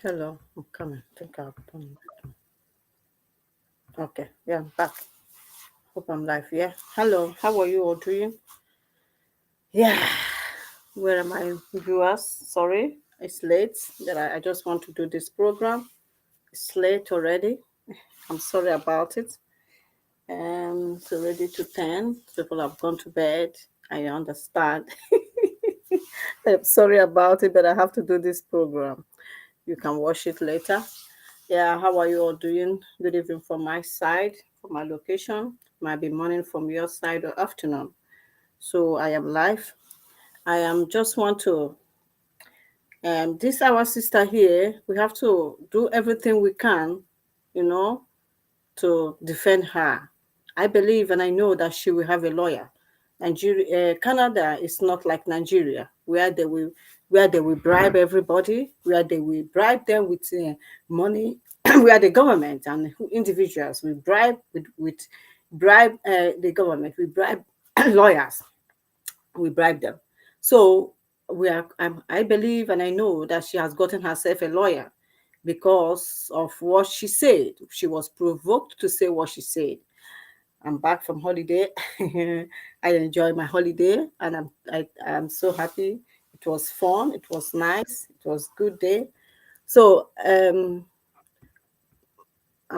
Hello, I'm coming. I think I'll come. Okay, yeah, I'm back. Hope I'm live. Yeah. Hello, how are you all doing? Yeah. Where are my viewers? Sorry, it's late. That I just want to do this program. It's late already. I'm sorry about it. It's already to 10. People have gone to bed. I understand. I'm sorry about it, but I have to do this program. You can watch it later. Yeah, how are you all doing? Good evening from my side, from my location. Might be morning from your side or afternoon. So I am live. I am just want to this our sister here. We have to do everything we can, you know, to defend her. I believe and I know that she will have a lawyer. Canada is not like Nigeria, where they will bribe everybody, where they will bribe them with money, where the government and individuals will bribe with bribe the government, we bribe lawyers, we bribe them. So I believe and I know that she has gotten herself a lawyer because of what she said. She was provoked to say what she said. I'm back from holiday. I enjoyed my holiday and I'm so happy. It was fun. It was nice. It was good day. So I'm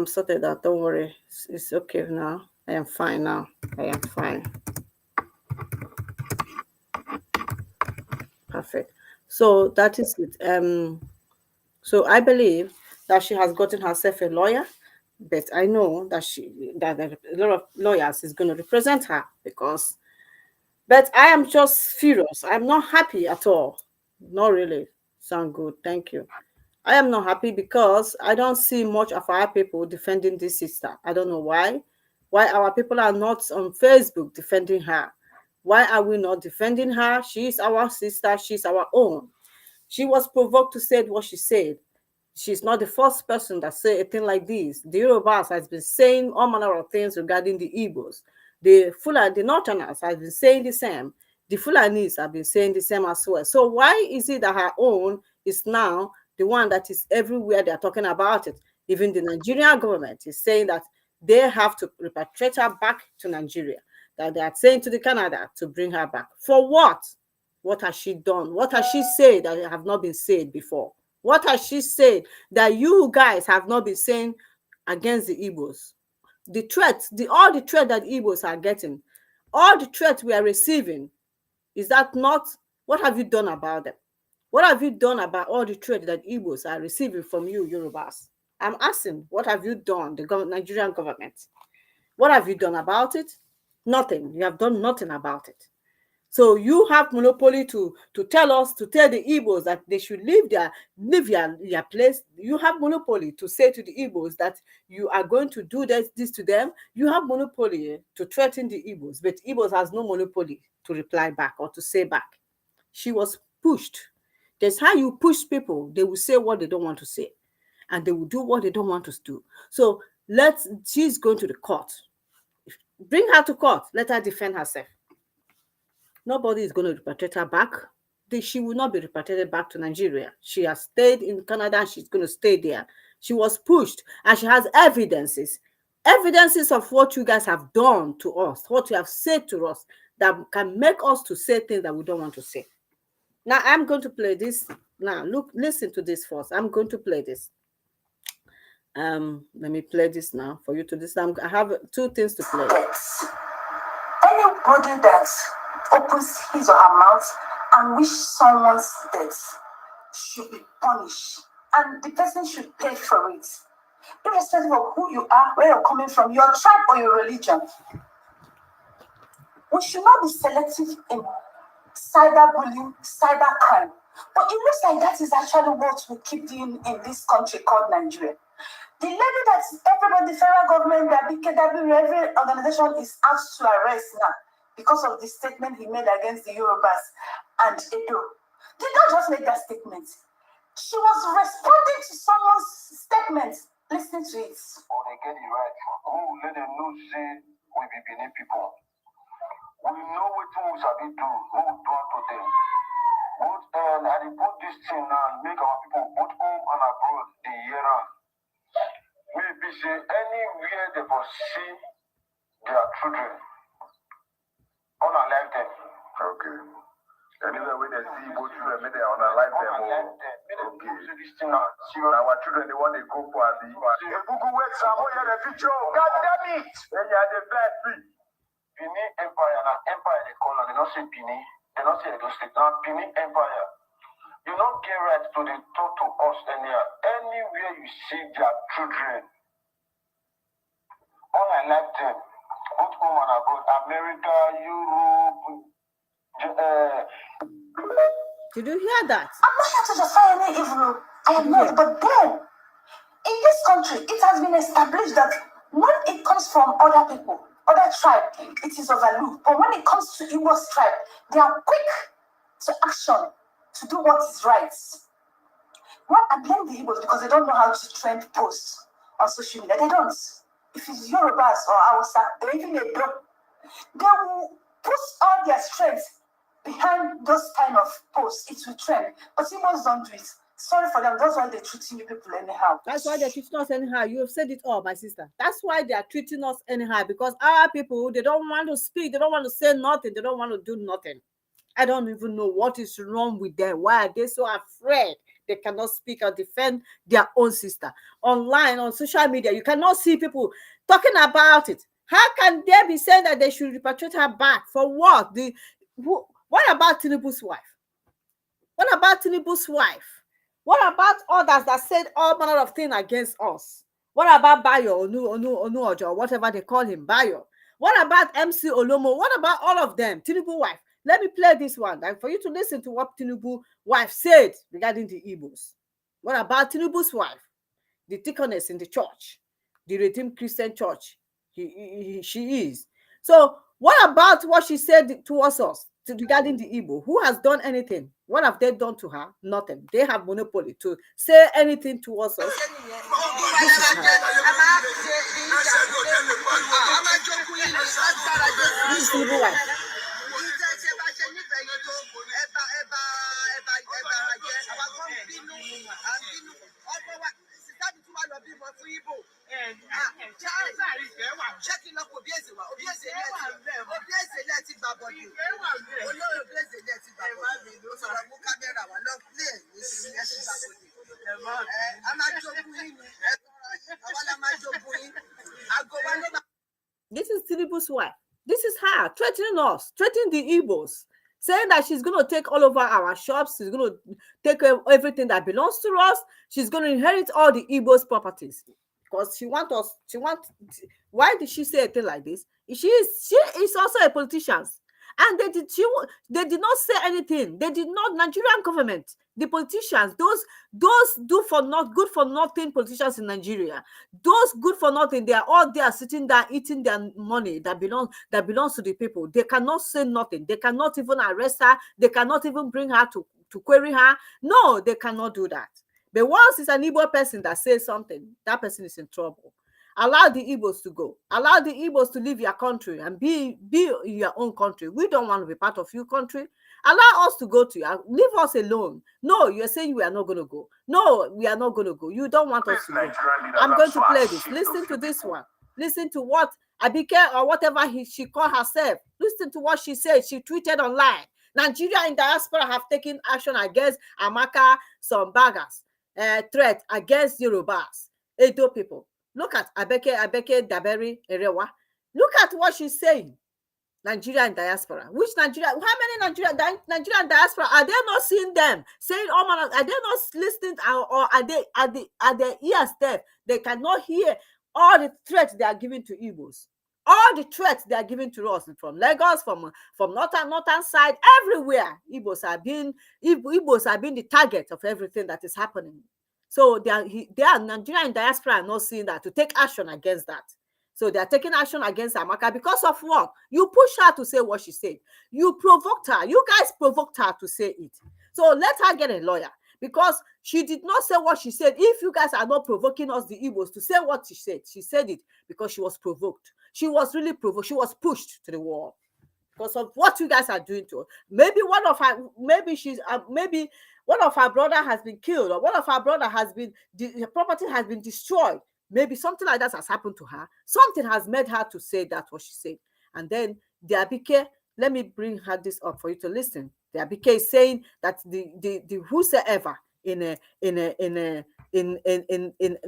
sorted out. Don't worry. It's okay now. I am fine now. I am fine. Perfect. So that is it. So I believe that she has gotten herself a lawyer, but I know that a lot of lawyers is going to represent her because. But I am just furious. I'm not happy at all. Not really. Sound good. Thank you. I am not happy because I don't see much of our people defending this sister. I don't know why. Why our people are not on Facebook defending her? Why are we not defending her? She is our sister. She's our own. She was provoked to say what she said. She's not the first person that say a thing like this. The Yorubas has been saying all manner of things regarding the Igbos. The Northerners has been saying the same. The Fulanis have been saying the same as well. So why is it that her own is now the one that is everywhere they're talking about it? Even the Nigerian government is saying that they have to repatriate her back to Nigeria. That they are saying to the Canada to bring her back. For what? What has she done? What has she said that have not been said before? What has she said that you guys have not been saying against the Igbos? The threats, all the threat that Igbos are getting, all the threats we are receiving, is that not, what have you done about them? What have you done about all the threat that Igbos are receiving from you, Yorubas? I'm asking, what have you done, the Nigerian government? What have you done about it? Nothing. You have done nothing about it. So you have monopoly to tell us, to tell the Igbos that they should leave their place. You have monopoly to say to the Igbos that you are going to do this to them. You have monopoly to threaten the Igbos, but Igbos has no monopoly to reply back or to say back. She was pushed. That's how you push people. They will say what they don't want to say, and they will do what they don't want to do. So she's going to the court. Bring her to court. Let her defend herself. Nobody is going to repatriate her back. She will not be repatriated back to Nigeria. She has stayed in Canada and she's going to stay there. She was pushed and she has evidences of what you guys have done to us, what you have said to us that can make us to say things that we don't want to say. Now I'm going to play this. Now listen to this first. I'm going to play this. Let me play this now for you to listen. I have two things to play. Anybody that opens his or her mouth and wish someone's death should be punished, and the person should pay for it, irrespective of who you are, where you're coming from, your tribe or your religion. We should not be selective in cyberbullying, cybercrime. But it looks like that is actually what we keep doing in this country called Nigeria. The lady that everybody, the federal government, the BKW, every organization is asked to arrest now because of the statement he made against the Yorubas and Edo. Did not just make that statement. She was responding to someone's statement. Listen to it. Oh, they get it right. Oh, let them know, say, we be Benin people. We know what we shall be do. Who do to them. Both and I dey put this thing now, make our people both home and abroad dey hear am. Maybe say anywhere they for see their children, unalive them. Okay. Anywhere where they see both children, may they unalive them. Okay. This thing now, Our children, they want to go for the Google wait some more the future. God damn it! Then you are the best. Benin Empire and Empire they call them. They don't say Benin. They don't say Edo State. Now Benin Empire. You don't get right to the talk to us anyhow. Anywhere you see their children, unalive them. Both home and abroad. America, Europe. Did you hear that? I'm not here to justify any evil. I am not. But then, in this country, it has been established that when it comes from other people, other tribe, it is overlooked. But when it comes to Igbo's tribe, they are quick to action to do what is right. Why I blame the Igbos because they don't know how to trend posts on social media. They don't. If it's Yorubas or Hausa, or even Edo, they will put all their strength behind those kind of posts. It will trend. But Igbos don't do it. Sorry for them. That's why they're treating you people anyhow. That's why they're treating us anyhow. You have said it all, my sister. That's why they are treating us anyhow, because our people, they don't want to speak. They don't want to say nothing. They don't want to do nothing. I don't even know what is wrong with them. Why are they so afraid? They cannot speak or defend their own sister. Online, on social media, you cannot see people talking about it. How can they be saying that they should repatriate her back? For what? What about Tinubu's wife? What about Tinubu's wife? What about others that said all manner of things against us? What about Bayo, Onu or whatever they call him, Bayo? What about MC Olomo? What about all of them? Tinubu's wife. Let me play this one, and for you to listen to what Tinubu's wife said regarding the Igbos. What about Tinubu's wife? The deaconess in the church, the Redeemed Christian Church. She is. So what about what she said towards us regarding the Igbo? Who has done anything? What have they done to her? Nothing. They have monopoly to say anything towards us. This is her. This is Tinubu's wife. This is Tinubu's wife. This is her threatening us, threatening the Igbos, saying that she's going to take all over our shops. She's going to take everything that belongs to us. She's going to inherit all the Igbos' properties because she wants us. Why did she say a thing like this? She is also a politician, and they did not say anything. They did not. Nigerian government, the politicians, those good for nothing politicians in Nigeria, those good for nothing, they are all there sitting there eating their money that belongs to the people. They cannot say nothing. They cannot even arrest her. They cannot even bring her to query her. No, they cannot do that. But once it's an Igbo person that says something, that person is in trouble. Allow the Igbos to go. Allow the Igbos to leave your country and be in your own country. We don't want to be part of your country. Allow us to go to you. Leave us alone. No, you're saying we are not going to go. No, we are not going to go. You don't want us to go. I'm going to play this. Listen to this one. Listen to what Abike or whatever she called herself. Listen to what she said. She tweeted online. Nigeria in diaspora have taken action against Amaka Sunnberger's threat against Yorubas, Edo people. Look at Abeke Daberi Erewa. Look at what she's saying. Nigeria and diaspora. Which Nigeria? How many Nigerian diaspora are they not seeing them saying? Oh man, are they not listening? Or are their ears deaf? They cannot hear all the threats they are giving to Igbos. All the threats they are giving to us from Lagos, from northern side, everywhere. Igbos are being the target of everything that is happening. So they are Nigerian diaspora are not seeing that to take action against that. So they are taking action against Amaka because of what? You push her to say what she said. You provoked her. You guys provoked her to say it. So let her get a lawyer because she did not say what she said. If you guys are not provoking us, the Igbos, to say what she said it because she was provoked. She was really provoked. She was pushed to the wall. because of what you guys are doing to her. Maybe one of her, maybe one of her brother has been killed, or one of her brother has been, the property has been destroyed. Maybe something like that has happened to her. Something has made her to say that what she said. And then the Abike, let me bring her this up for you to listen. The Abike is saying that the whosoever in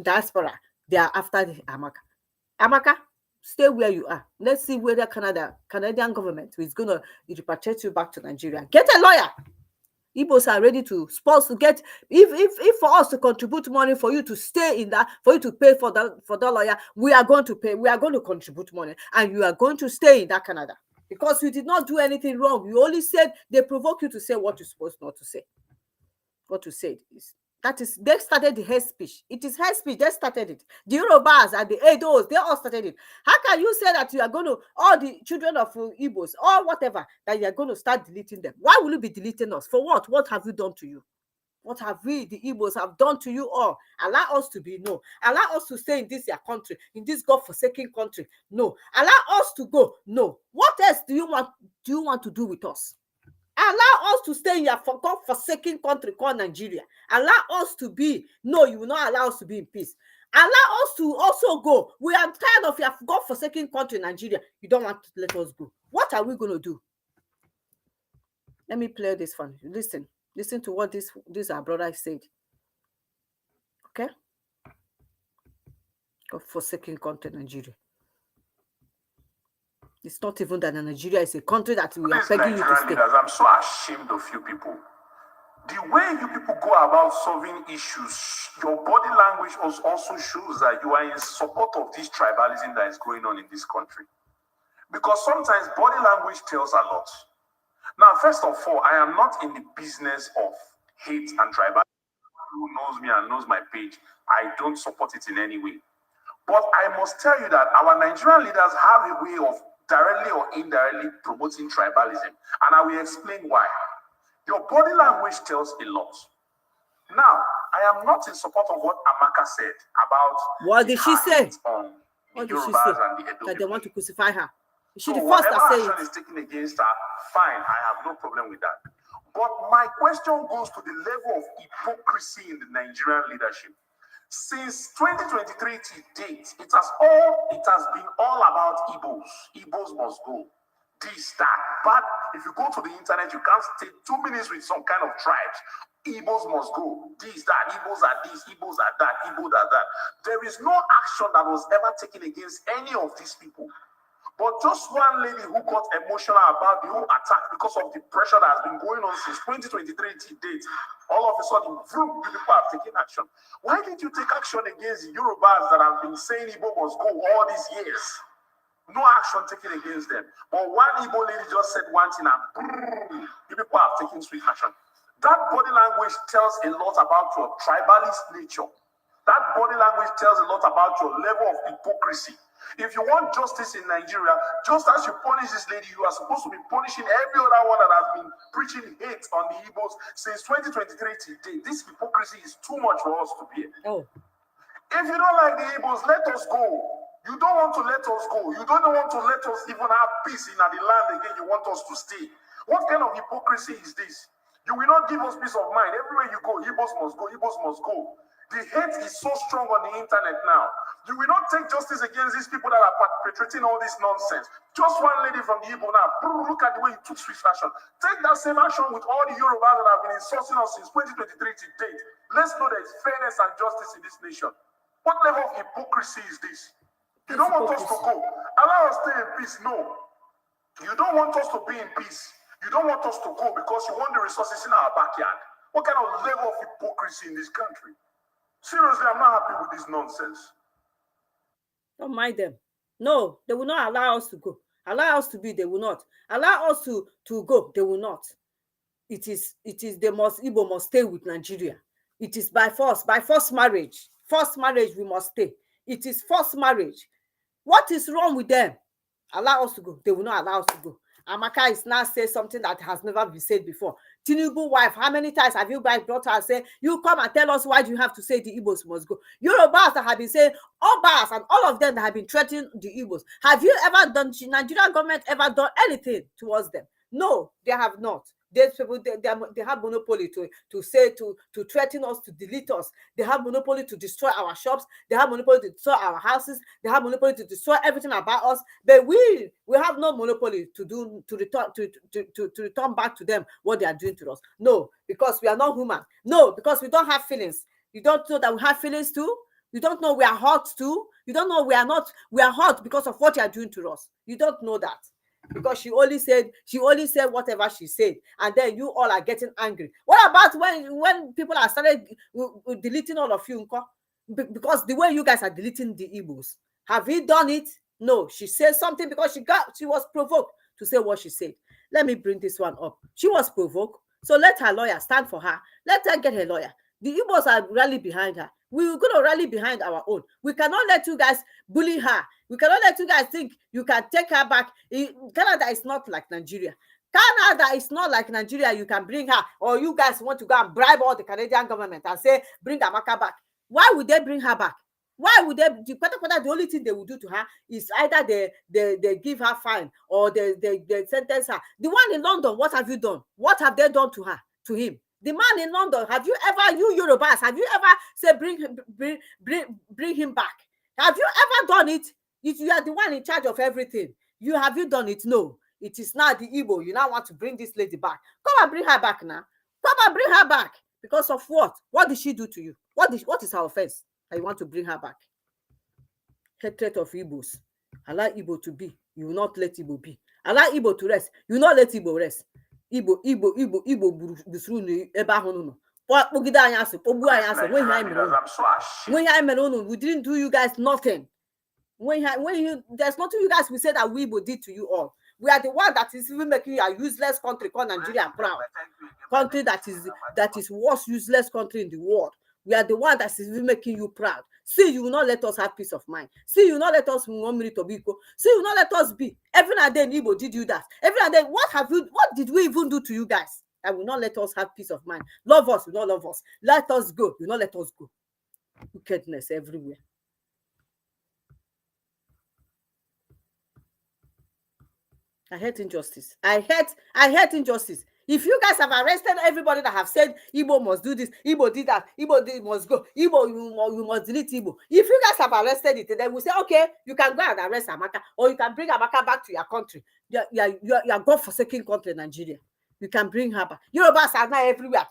diaspora, they are after the Amaka. Amaka, stay where you are. Let's see whether Canadian government is going to repatriate you back to Nigeria. Get a lawyer. Igbos are ready to get, if for us to contribute money for you to stay in that, for you to pay for the lawyer, we are going to pay, we are going to contribute money, and you are going to stay in that Canada, because you did not do anything wrong. You only said they provoke you to say what you're supposed not to say. What you said is, that is, they started the hate speech. It is hate speech. They started it. The Yorubas and the Edos, they all started it. How can you say that you are going to, all the children of Igbos, or whatever, that you are going to start deleting them? Why will you be deleting us? For what? What have you done to you? What have we, the Igbos, have done to you all? Allow us to be, no. Allow us to stay in this your country, in this God-forsaken country, no. Allow us to go, no. What else do you want to do with us? Allow us to stay in your God-forsaken country called Nigeria. Allow us to be. No, you will not allow us to be in peace. Allow us to also go. We are tired of your God-forsaken country, Nigeria. You don't want to let us go. What are we going to do? Let me play this one. Listen to what this our brother said. Okay? God-forsaken country, Nigeria. It's not even that Nigeria is a country that we are begging you to stay. Leaders, I'm so ashamed of you people. The way you people go about solving issues, your body language also shows that you are in support of this tribalism that is going on in this country. Because sometimes body language tells a lot. Now, first of all, I am not in the business of hate and tribalism. Who knows me and knows my page, I don't support it in any way. But I must tell you that our Nigerian leaders have a way of directly or indirectly promoting tribalism. And I will explain why. Your body language tells a lot. Now, I am not in support of what Amaka said about what did she say? On what the did she Yorubas say? and the Edo That they want to crucify her. Is she so the first that say whatever action it? is taken against her, fine, I have no problem with that. But my question goes to the level of hypocrisy in the Nigerian leadership. Since 2023 to date, it has been all about Igbos. Igbos must go. This, that. But if you go to the internet, you can't stay 2 minutes with some kind of tribes. Igbos must go. This, that. Igbos are this. Igbos are that. Igbos are that. There is no action that was ever taken against any of these people. But just one lady who got emotional about the whole attack because of the pressure that has been going on since 2023 to date, all of a sudden, vroom, you people have taken action. Why did you take action against the Yorubas that have been saying Igbo must go all these years? No action taken against them. But one Igbo lady just said one thing and boom, you people have taken swift action. That body language tells a lot about your tribalist nature. That body language tells a lot about your level of hypocrisy. If you want justice in Nigeria, just as you punish this lady, you are supposed to be punishing every other one that has been preaching hate on the Igbos since 2023 to date. This hypocrisy is too much for us to bear. Oh. If you don't like the Igbos, let us go. You don't want to let us go. You don't want to let us even have peace in the land again. You want us to stay. What kind of hypocrisy is this? You will not give us peace of mind. Everywhere you go, Igbos must go. Igbos must go. The hate is so strong on the internet now. You will not take justice against these people that are perpetrating all this nonsense. Just one lady from the Igbo now. Look at the way you took swift action. Take that same action with all the Yorubas that have been insulting us since 2023 to date. Let's know there is fairness and justice in this nation. What level of hypocrisy is this? You don't want us to go. Allow us to stay in peace. No. You don't want us to be in peace. You don't want us to go because you want the resources in our backyard. What kind of level of hypocrisy in this country? Seriously, I'm not happy with this nonsense. Don't mind them. No, they will not allow us to go. Allow us to be, they will not. Allow us to go, they will not. It is Igbo must stay with Nigeria. It is by force marriage. Forced marriage, we must stay. It is forced marriage. What is wrong with them? Allow us to go. They will not allow us to go. Amaka is now saying something that has never been said before. Tinubu wife, how many times have you guys brought her and say, you come and tell us why do you have to say the Igbos must go? Yorubas that have been saying, Obas and all of them that have been threatening the Igbos. Have you ever done, Nigerian government ever done anything towards them? No, they have not. These people, they have monopoly to say, to threaten us, to delete us. They have monopoly to destroy our shops. They have monopoly to destroy our houses. They have monopoly to destroy everything about us. But we have no monopoly to return back to them what they are doing to us. No, because we are not human. No, because we don't have feelings. You don't know that we have feelings too. You don't know we are hot too. You don't know we are hot because of what you are doing to us. You don't know that. Because she only said whatever she said, and then you all are getting angry. What about when people are started deleting all of you? Because the way you guys are deleting the Igbos, have you done it? No, she said something because she was provoked to say what she said. Let me bring this one up. She was provoked, so let her lawyer stand for her. Let her get her lawyer. The Igbos are rally behind her. We're going to rally behind our own. We cannot let you guys bully her. We cannot let you guys think you can take her back. Canada is not like Nigeria. Canada is not like Nigeria. You can bring her, or you guys want to go and bribe all the Canadian government and say, bring Amaka back. Why would they bring her back? Why would they? The only thing they will do to her is either they give her fine or they sentence her. The one in London, what have you done? What have they done to her, to him? The man in London, have you ever, you Yorubas, have you ever said bring him back? Have you ever done it? If you are the one in charge of everything, have you done it? No. It is now the Igbo. You now want to bring this lady back. Come and bring her back now. Come and bring her back. Because of what? What did she do to you? What is her offense that you want to bring her back? Hatred of Igbos. Allow Igbo to be. You will not let Igbo be. Allow Igbo to rest. You will not let Igbo rest. Igbo busuru ebe ahụ nọ. Kpọgide anyị asị, kpọgbuo anyị asị, nwe ihe anyị mere unu. Nwe ihe anyị mere unu. We didn't do you guys nothing. There's nothing you guys will say that we Igbo did to you all. We are the one that is even making you a useless country called Nigeria proud. Country that is worst useless country in the world. We are the one that is even making you proud. See, you will not let us have peace of mind. See, you will not let us See, you will not let us be. Every now and then, Igbo did you that. Every now and then, what did we even do to you guys that will not let us have peace of mind? Love us, will not love us. Let us go, will not let us go. Wickedness everywhere. I hate injustice. I hate injustice. If you guys have arrested everybody that have said Igbo must do this, Igbo did that, Igbo must go, Igbo you must delete Igbo. If you guys have arrested it, then we say, okay, you can go and arrest Amaka, or you can bring Amaka back to your country. You are God-forsaken country, Nigeria. You can bring her back. Yorubas are now everywhere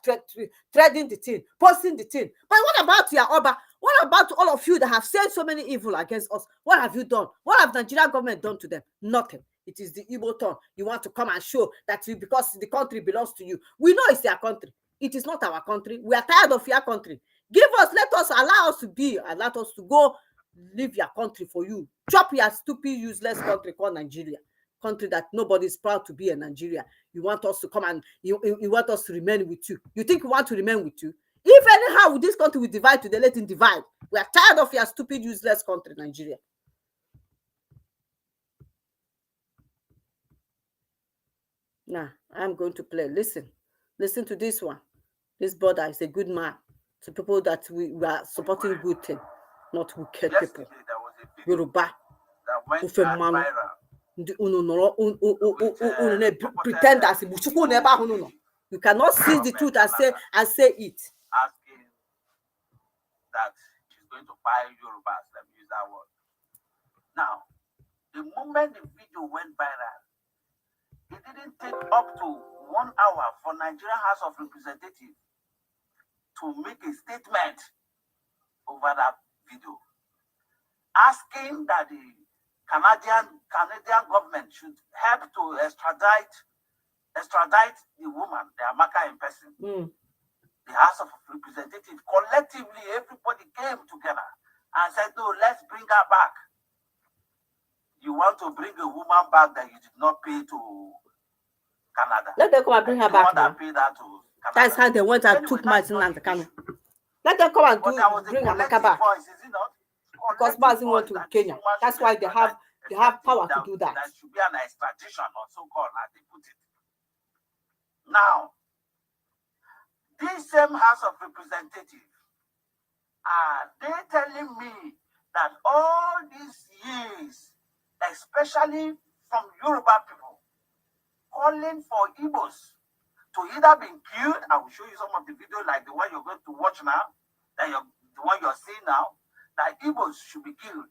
threading the thing, posting the thing. But what about your Oba? What about all of you that have said so many evil against us? What have you done? What have Nigerian government done to them? Nothing. It is the Igbo turn. You want to come and show that because the country belongs to you. We know it's your country. It is not our country. We are tired of your country. Allow us to be, allow us to go leave your country for you. Chop your stupid, useless country called Nigeria. Country that nobody is proud to be in Nigeria. You want us to come and you want us to remain with you. You think we want to remain with you? If anyhow this country will divide today, let it divide. We are tired of your stupid, useless country, Nigeria. Now, I'm going to play. Listen to this one. This brother is a good man. To people that we are supporting good thing, not wicked people. Yoruba. Pretend as you cannot see the truth and say it. Asking that she's going to buy Yorubas, let me use that word. Now, the moment the video went viral, it didn't take up to 1 hour for Nigerian House of Representatives to make a statement over that video, asking that the Canadian government should help to extradite the woman, the Amaka in person. The House of Representatives collectively, everybody came together and said, no, let's bring her back. You want to bring a woman back that you did not pay to Canada. Let them come and bring her back now. Pay that to Canada. That's how they went and took Martin and Kano. Let them come and bring Amaka back. Because Martin went to Kenya. That's why they have power to do that. There should be an extradition or so-called, as they put it. Now, This same House of Representatives, are they telling me that all these years, especially from Yoruba people, calling for Igbos to either be killed? I will show you some of the video like the one you're going to watch now, the one you're seeing now, that Igbos should be killed.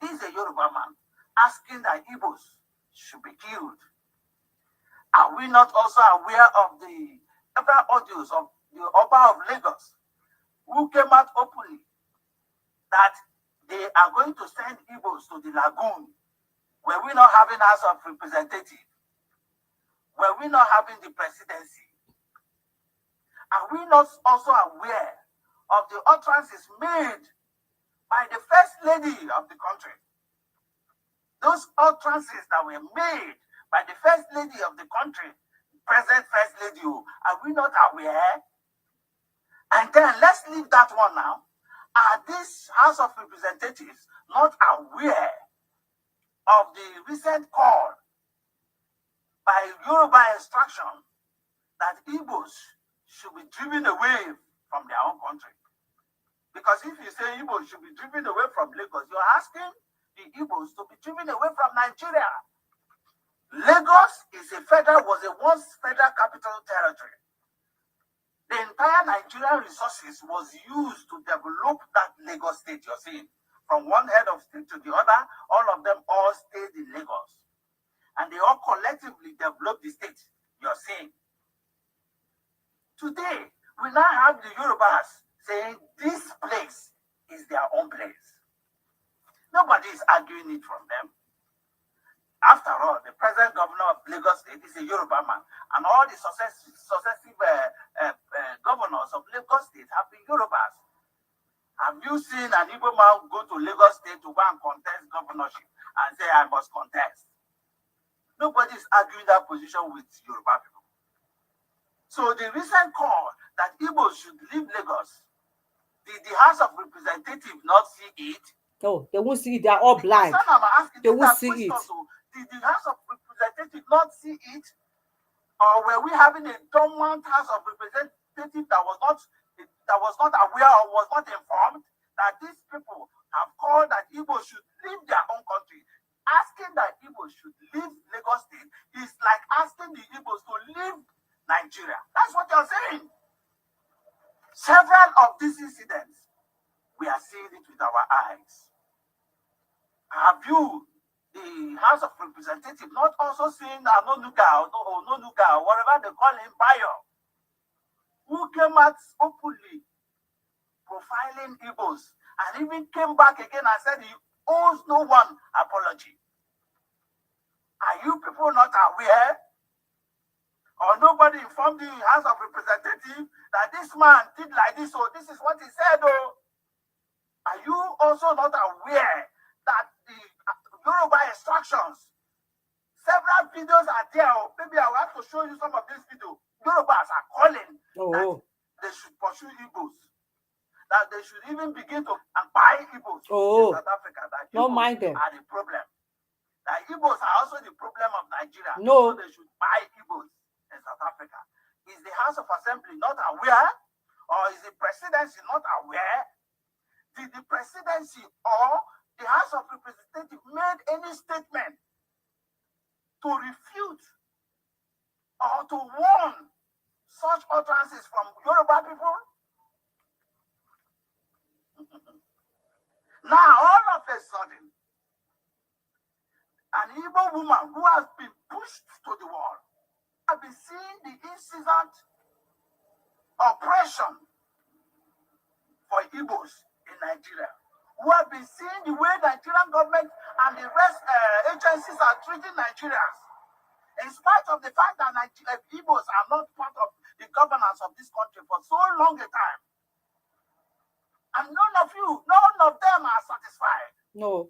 This is a Yoruba man asking that Igbos should be killed. Are we not also aware of the several audios of the Oba of Lagos, who came out openly that they are going to send Igbos to the lagoon? Were we not having House of Representatives? Were we not having the presidency? Are we not also aware of the utterances made by the First Lady of the country? Those utterances that were made by the First Lady of the country, present First Lady, are we not aware? And then let's leave that one now. Are these House of Representatives not aware of the recent call by Yoruba instruction that Igbos should be driven away from their own country? Because if you say Igbos should be driven away from Lagos, you're asking the Igbos to be driven away from Nigeria. Lagos was a once federal capital territory. The entire Nigerian resources was used to develop that Lagos state you're seeing. From one head of state to the other, all of them all stayed in Lagos. And they all collectively developed the state you're seeing. Today, we now have the Yorubas saying this place is their own place. Nobody is arguing it from them. After all, the present governor of Lagos State is a Yoruba man, and all the successive governors of Lagos State have been Yorubas. Have you seen an Igbo man go to Lagos State to go and contest governorship and say, I must contest? Nobody is arguing that position with Yoruba people. So the recent call that Igbo should leave Lagos, did the House of Representatives not see it? No, they won't see it. They are all blind. They won't see it. Did the House of Representatives not see it? Or were we having a dormant House of Representatives that was not aware or was not informed that these people have called that Igbo should leave their own country? Asking that Igbo should leave Lagos State is like asking the Igbos to leave Nigeria. That's what you're saying. Several of these incidents, we are seeing it with our eyes. Have you, the House of Representatives, not also seen Anonuga or whatever they call him, Bayo, who came out openly profiling Igbos and even came back again and said he owes no one apology? Are you people not aware? Or nobody informed the House of Representatives that this man did like this, so this is what he said, oh? Are you also not aware that the Yoruba instructions, several videos are there? Maybe I will have to show you some of these videos. Yorubas are calling that they should pursue Igbos, that they should even begin to buy Igbos in South Africa, that Igbos are the problem. That Igbos are also the problem of Nigeria, so they should buy Igbos in South Africa. Is the House of Assembly not aware? Or is the presidency not aware? Did the presidency or the House of Representatives made any statement to refute or to warn such utterances from Yoruba people? Now, all of a sudden, an Igbo woman who has been pushed to the wall, have been seeing the incessant oppression for Igbos in Nigeria, who have been seeing the way Nigerian government and the rest agencies are treating Nigerians, in spite of the fact that Igbos are not part of the governance of this country for so long a time. And none of them are satisfied. No.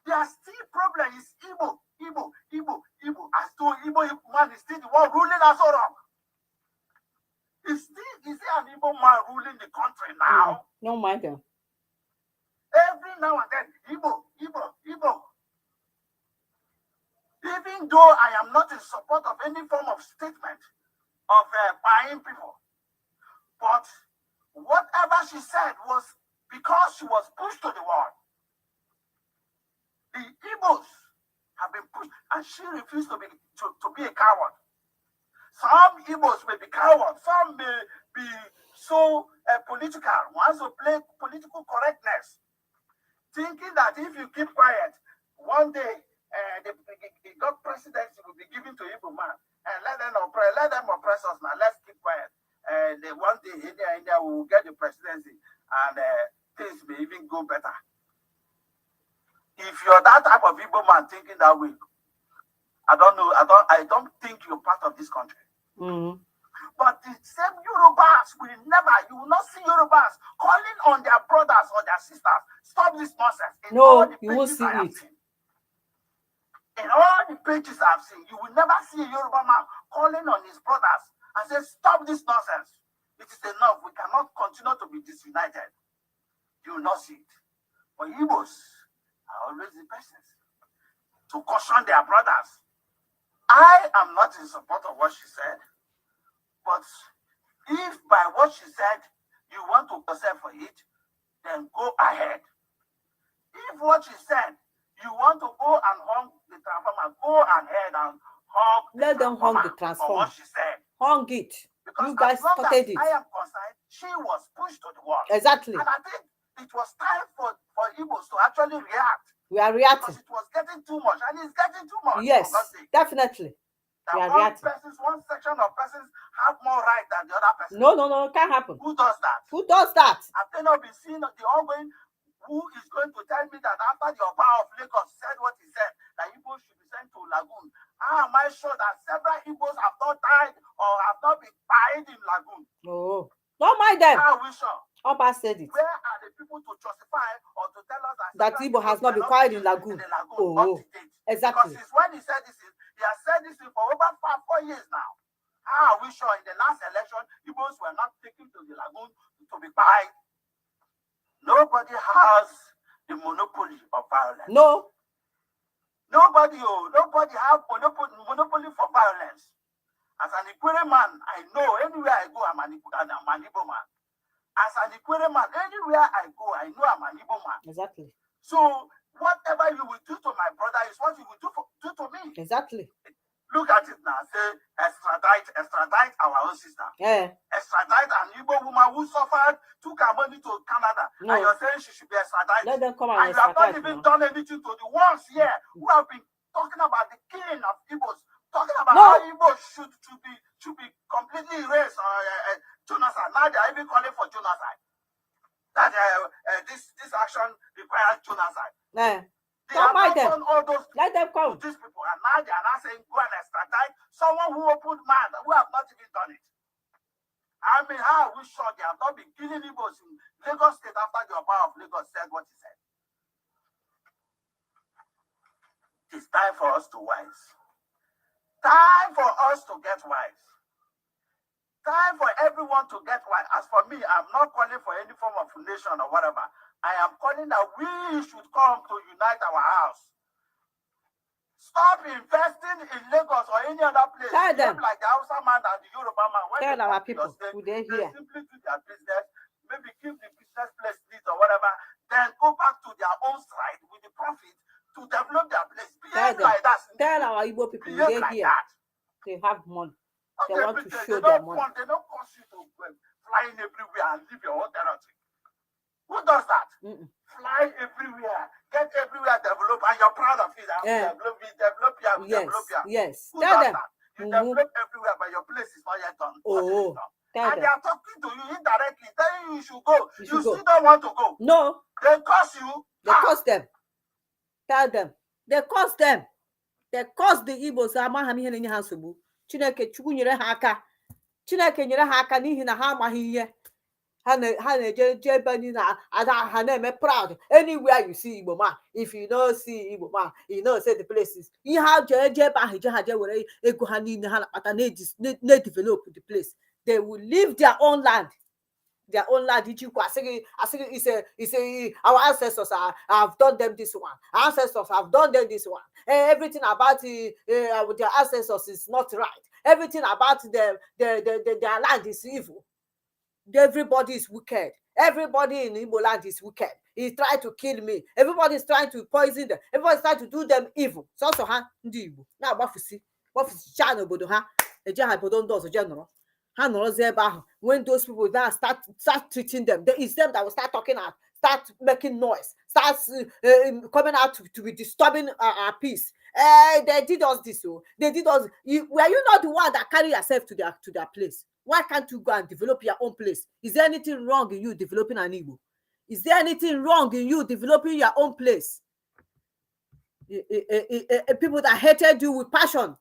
Their still problem is Igbo. As though Igbo man is still the one ruling us all wrong. Is there an Igbo man ruling the country now? No matter. Every now and then, Igbo. Even though I am not in support of any form of statement of buying people, But whatever she said was because she was pushed to the wall. The Igbos have been pushed, and she refused to be a coward. Some Igbos may be cowards, some may be so political, wants to play political correctness, thinking that if you keep quiet, one day the God presidency will be given to Igbo man, and let them oppress us now. Let's keep quiet. And one day India will get the presidency, and things may even go better. If you're that type of Igbo man thinking that way, I don't think you're part of this country. Mm-hmm. But the same Yorubas you will not see Yorubas calling on their brothers or their sisters. Stop this nonsense. No, you won't see it. In all the pages I've seen, you will never see a Yoruba man calling on his brothers and say, stop this nonsense. It is enough. We cannot continue to be disunited. You will not see it. But Igbos are always the persons to caution their brothers. I am not in support of what she said, but if by what she said you want to yourself for it, then go ahead. If what she said you want to go and hung the transformer, go ahead and hung. Let them hung the transformer. What she said. Hung it. Because you guys started it. I am concerned, she was pushed to the wall. Exactly. And I think it was time for Igbos to actually react. We are reacting. Because it was getting too much, and it's getting too much. Yes, definitely. That we are reacting. One section of persons have more right than the other person. No, it can't happen. Who does that? Who does that? Have they not been seeing the ongoing? Who is going to tell me that after the Oba of Lagos said what he said, that Igbo should be sent to Lagoon? How am I sure that several Igbos have not died or have not been buried in Lagoon? Oh, don't mind them. How are we sure? Oba said it. Where are the people to justify or to tell us that Igbo has not been quiet in Lagoon? Oh, exactly. Because when he said this, he has said this for over 4 years now. How are we sure in the last election Igbos were not taken to the Lagoon to be quiet? Nobody has the monopoly of violence. No. Nobody have monopoly for violence. As an Ikwere man, I know anywhere I go, I'm an Igbo man. As an Ikwere man, anywhere I go, I know I'm an Igbo man. Exactly. So whatever you will do to my brother is what you will do to me. Exactly. Look at it now. Say extradite our own sister. Yeah. Extradite an Igbo woman who suffered, took her money to Canada. No. And you're saying she should be extradited. Let them come and you have not even done anything to the ones here who have been talking about the killing of Igbos, talking about how Igbos should be completely erased or genocide. Now they are even calling for genocide. That this action requires genocide. Yeah. They have not done all those. Let them come. These people, and now they are not saying go and extradite someone who opened mouth who have not even done it. I mean, how are we sure they have not been killing Igbos in Lagos State after the Oba of Lagos said what he said? It's time for us to wise. Time for us to get wise. Time for everyone to get wise. As for me, I'm not calling for any form of nation or whatever. I am calling that we should come to unite our house. Stop investing in Lagos or any other place. Tell them. Like the Hausa man and the Yoruba man. Tell our people who they here. They simply do their business, maybe keep the business place neat or whatever, then go back to their own side with the profit to develop their place. Behave like that. Tell our Igbo people who they like here. that. They have money. They want to show they their money. They don't cause you to fly in everywhere and leave your own territory. Who does that? Fly everywhere, get everywhere developed, and you're proud of it. Yeah. Develop here. Yes. Who Tell does them. that? You develop everywhere, but your place is not yet done. Oh. Tell And them. they are talking to you indirectly, telling you should go. You should still go. don't want to go. No. They curse you. They curse them. Tell them. They curse them. They curse the Igbos. Chineke Chukwu nyere ha aka. Chineke nyere ha aka n'ihi na ha amaghị ihe. Ha na-eje ebe niile ha na-eme proud. Anywhere you see Igbo man, if you don't see Igbo man, you know say the places. Ihe ha je ebe ahụ ha je were ego ha niile ha na-akpata na-develop the place. They will leave their own land. Their own land. I say our ancestors have done them this one. Our ancestors have done them this one. Everything about their ancestors is not right. Everything about their land is evil. everybody is wicked. Everybody in Igbo land is wicked. He tried to kill me. Everybody is trying to poison them. Everybody is trying to do them evil. So ha ndị Igbo na agbafusi cha n'obodo ha eje ha obodo ndị ọzọ je nọrọ ha nọrọzie ebe ahụ. When those people now start treating them, it's them that will start talking out, start making noise, start coming out to be disturbing our peace. They did us this, so they did us. Were you not the one that carry yourself to their place? Why can't you go and develop your own place? Is there anything wrong in you developing an Igbo? Is there anything wrong in you developing your own place? People that hated you with passion.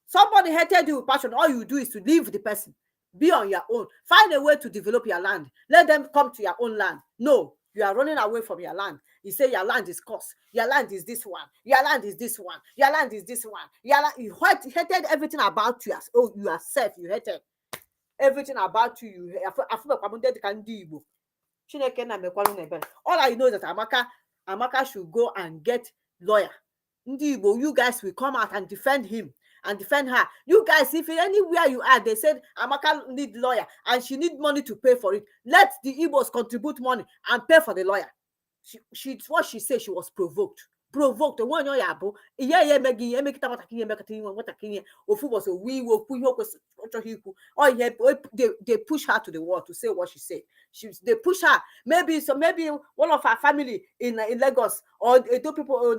Somebody hated you with passion. All you do is to leave the person. Be on your own. Find a way to develop your land. Let them come to your own land. No, you are running away from your land. You say your land is cursed. Your land is this one. Your land is this one. Your land is this one. You hated everything about you. Oh, you yourself, you hated everything about you. All I know is that Amaka should go and get lawyer. You guys will come out and defend him and defend her. You guys, if anywhere you are, they said Amaka need lawyer and she need money to pay for it. Let the Igbos contribute money and pay for the lawyer. What she said, she was provoked. Provoked. The one yabo. They push her to the wall to say what she said. They push her. Maybe one of her family in Lagos or people,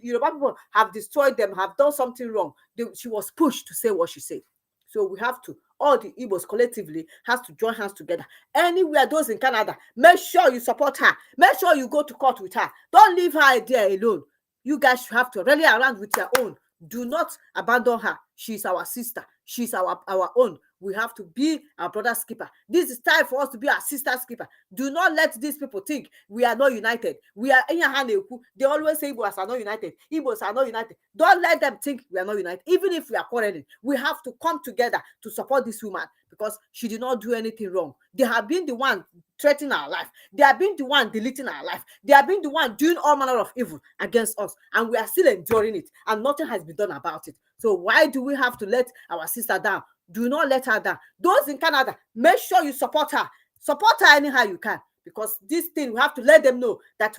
Yoruba people have destroyed them, have done something wrong. She was pushed to say what she said. So we have to, all the Igbos collectively has to join hands together. Anywhere, those in Canada, make sure you support her. Make sure you go to court with her. Don't leave her there alone. You guys have to rally around with your own. Do not abandon her. She's our sister. She's our own. We have to be our brother's keeper. This is time for us to be our sister's keeper. Do not let these people think we are not united. We are in your hand. They always say Igbos are not united. Igbos are not united. Don't let them think we are not united. Even if we are quarreling, we have to come together to support this woman because she did not do anything wrong. They have been the one threatening our life. They have been the one deleting our life. They have been the one doing all manner of evil against us, and we are still enduring it, and nothing has been done about it. So why do we have to let our sister down? Do not let her down. Those in Canada, make sure you support her. Support her anyhow you can. Because this thing, we have to let them know that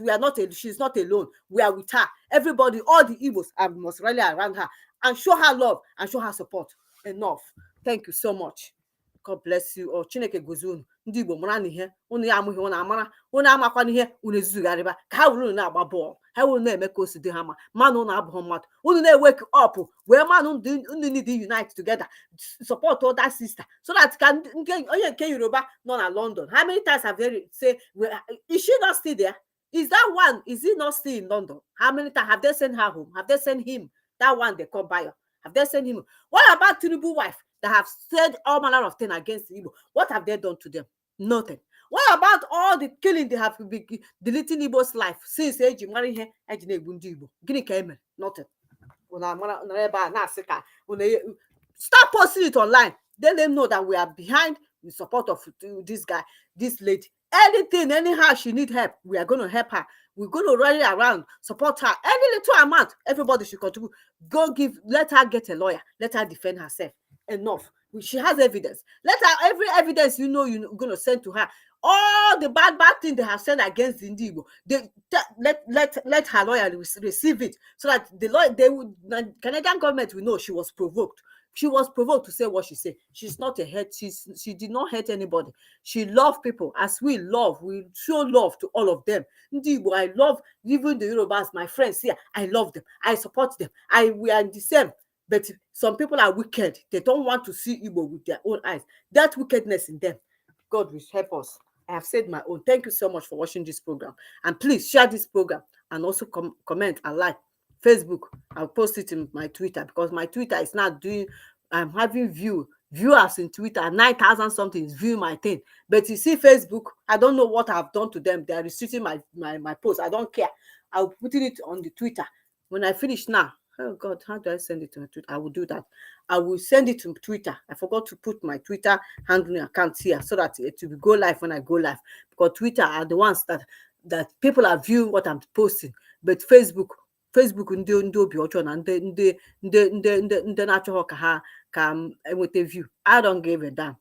she's not alone. We are with her. Everybody, all the Igbos must rally around her and show her love and show her support. Enough. Thank you so much. God bless you. Oh, Chineke gozunu. Ndị Igbo mara n'ihe unu ya amụghị unu amara unu amakwa n'ihe unu ezuzugharịba ka ha wuru na-agba bọọlụ ha wuru na-eme ka o si dị ha ma manụ unu abụghị mmadụ unu na-ewake up wee manụ ndị need unite together support other sister so that can onye nke Yoruba nọ na London. How many times have they say is she not still there? Is that one, is he not still in London? How many times have they sent her home? Have they sent him? That one they call Bayo. Have they sent him? What about Tinubu's wife that have said all manner of things against Igbo? What have they done to them? Nothing. What about all the killing they have been deleting Igbo's life since Eji marry her? Nothing. Start posting it online. Let them know that we are behind the support of this guy, this lady. Anything, anyhow she need help, we are going to help her. We're going to rally around, support her. Any little amount, everybody should contribute. Let her get a lawyer. Let her defend herself. Enough. She has evidence. Let her, every evidence you're going to send to her. All the bad things they have said against the Igbo, let her lawyer receive it so that the Canadian government will know she was provoked. She was provoked to say what she said. She's not a hate. She did not hate anybody. She loved people as we love. We show love to all of them. Igbo, I love even the Yorubas, my friends here. I love them. I support them. We are the same. But some people are wicked. They don't want to see Igbo with their own eyes. That wickedness in them. God will help us. I have said my own. Thank you so much for watching this program. And please share this program and also comment and like. Facebook, I'll post it in my Twitter because my Twitter is not doing, I'm having viewers in Twitter, 9,000 something is viewing my thing. But you see Facebook, I don't know what I've done to them. They are restricting my post. I don't care. I'll put it on the Twitter. When I finish now, oh God, how do I send it to Twitter? I will do that. I will send it to Twitter. I forgot to put my Twitter handling account here so that it will go live when I go live. Because Twitter are the ones that people are viewing what I'm posting. But Facebook ndị obi ọjọọ na ndị na-achọghọ ka enweta view. I don't give a damn.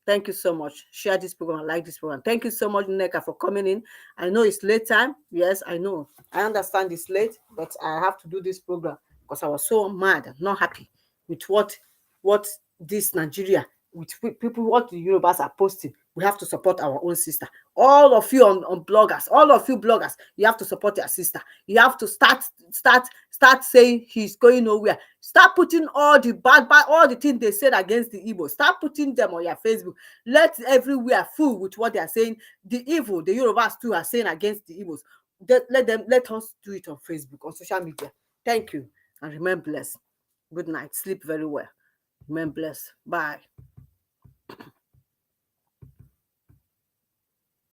Thank you so much. Share this program. I like this program. Thank you so much, Neka, for coming in. I know it's late time. Yes, I know. I understand it's late, but I have to do this program because I was so mad and not happy with what this Nigeria, with people, what the Yorubas are posting. We have to support our own sister. All of you on bloggers, all of you bloggers, you have to support your sister. You have to start saying he's going nowhere. Start putting all the all the things they said against the Igbo. Start putting them on your Facebook. Let everywhere full with what they are saying. The evil, the Yorubas too are saying against the Igbos. Let us do it on Facebook, on social media. Thank you, and remain blessed. Good night. Sleep very well. Remain blessed. Bye.